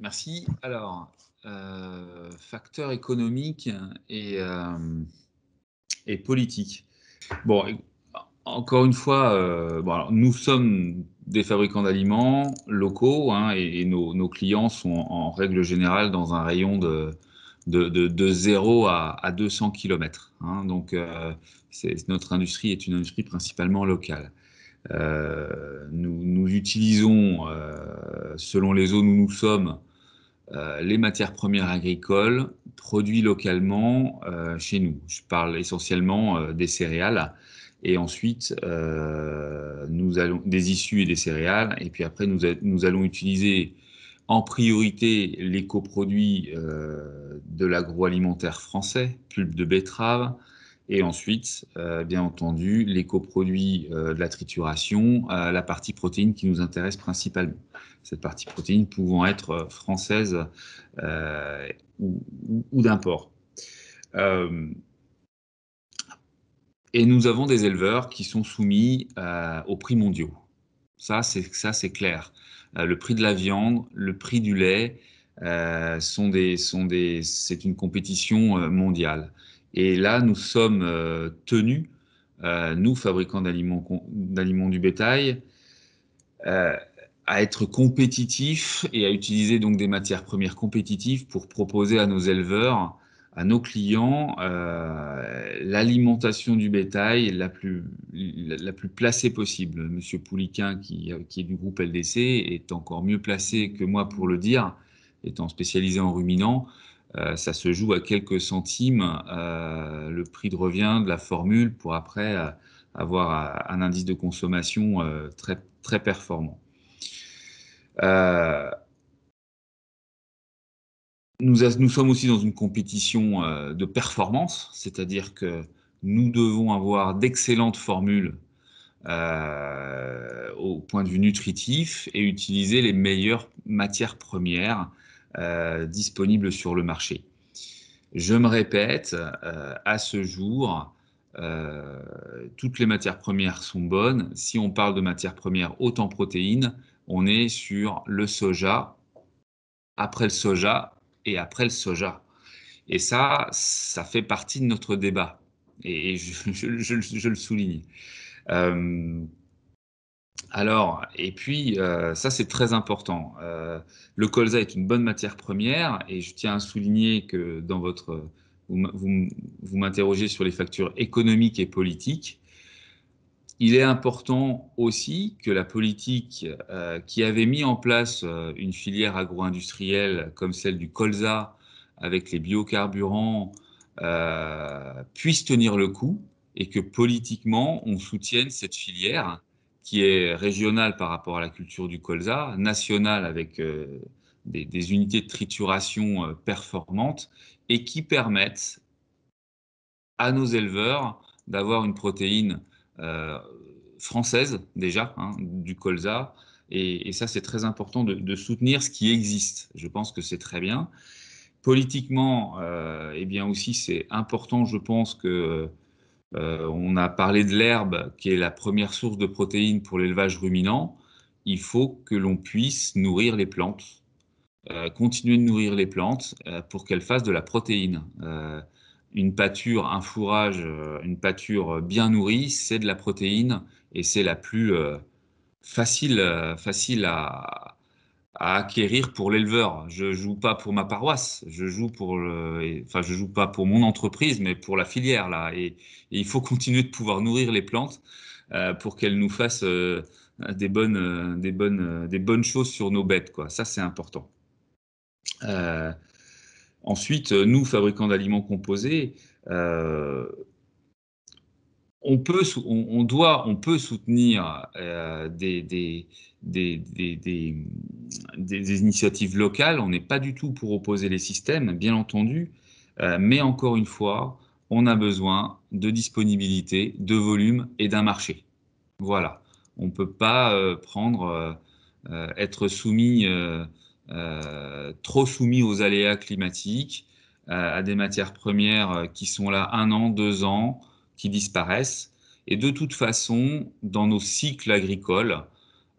Merci. Alors, facteurs économiques et politiques. Bon, encore une fois, bon, alors, nous sommes des fabricants d'aliments locaux, hein, et nos clients sont en règle générale dans un rayon de 0 à 200 km. Hein, donc, notre industrie est une industrie principalement locale. Nous utilisons, selon les zones où nous sommes, les matières premières agricoles produites localement chez nous. Je parle essentiellement des céréales et ensuite nous allons des issues et des céréales, et puis après nous allons utiliser en priorité les coproduits de l'agroalimentaire français, pulpe de betterave, et ensuite, bien entendu, les coproduits de la trituration, la partie protéine qui nous intéresse principalement. Cette partie protéine pouvant être française euh, ou d'import. Euh, et nous avons des éleveurs qui sont soumis aux prix mondiaux. Ça, c'est clair. Le prix de la viande, le prix du lait c'est une compétition mondiale. Et là, nous sommes tenus, nous, fabricants d'aliments du bétail, euh, à être compétitifs et à utiliser donc des matières premières compétitives pour proposer à nos éleveurs, à nos clients, l'alimentation du bétail la plus placée possible. Monsieur Pouliquin, qui est du groupe LDC, est encore mieux placé que moi pour le dire, étant spécialisé en ruminants. Ça se joue à quelques centimes, le prix de revient de la formule pour après avoir un indice de consommation très, très performant. Euh, nous sommes aussi dans une compétition de performance, c'est-à-dire que nous devons avoir d'excellentes formules au point de vue nutritif et utiliser les meilleures matières premières disponibles sur le marché. Je me répète, à ce jour, euh, toutes les matières premières sont bonnes. Si on parle de matières premières hautes en protéines, on est sur le soja, après le soja et après le soja. Et ça fait partie de notre débat. Et je le souligne. Euh, alors, et puis, ça c'est très important. Le colza est une bonne matière première et je tiens à souligner que dans vous m'interrogez sur les facteurs économiques et politiques. Il est important aussi que la politique qui avait mis en place une filière agro-industrielle comme celle du colza avec les biocarburants puisse tenir le coup et que politiquement on soutienne cette filière qui est régionale par rapport à la culture du colza, nationale avec des unités de trituration performantes et qui permettent à nos éleveurs d'avoir une protéine euh, française déjà, hein, du colza. Et ça, c'est très important de soutenir ce qui existe. Je pense que c'est très bien. Politiquement, eh bien aussi, c'est important, je pense, que on a parlé de l'herbe, qui est la première source de protéines pour l'élevage ruminant. Il faut que l'on puisse nourrir les plantes, continuer de nourrir les plantes pour qu'elles fassent de la protéine. Une pâture, un fourrage, une pâture bien nourrie, c'est de la protéine et c'est la plus facile à acquérir pour l'éleveur. Je joue pas pour ma paroisse, je joue enfin je joue pas pour mon entreprise, mais pour la filière là. Et il faut continuer de pouvoir nourrir les plantes pour qu'elles nous fassent des bonnes choses sur nos bêtes, quoi. Ça, c'est important. Euh, Ensuite, nous, fabricants d'aliments composés, euh, on peut soutenir des, des- des- des initiatives locales. On n'est pas du tout pour opposer les systèmes, bien entendu, mais encore une fois, on a besoin de disponibilité, de volume et d'un marché. Voilà. On ne peut pas être trop soumis aux aléas climatiques, à des matières premières qui sont là un an, 2 ans, qui disparaissent. Et de toute façon, dans nos cycles agricoles,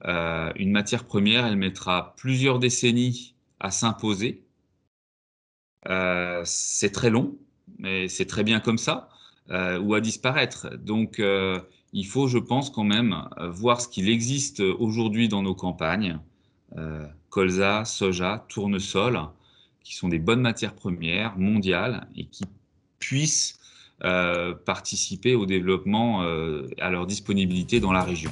une matière première, elle mettra plusieurs décennies à s'imposer. C'est très long, mais c'est très bien comme ça, ou à disparaître. Donc, il faut, je pense, quand même voir ce qu'il existe aujourd'hui dans nos campagnes, colza, soja, tournesol, qui sont des bonnes matières premières mondiales et qui puissent participer au développement, à leur disponibilité dans la région.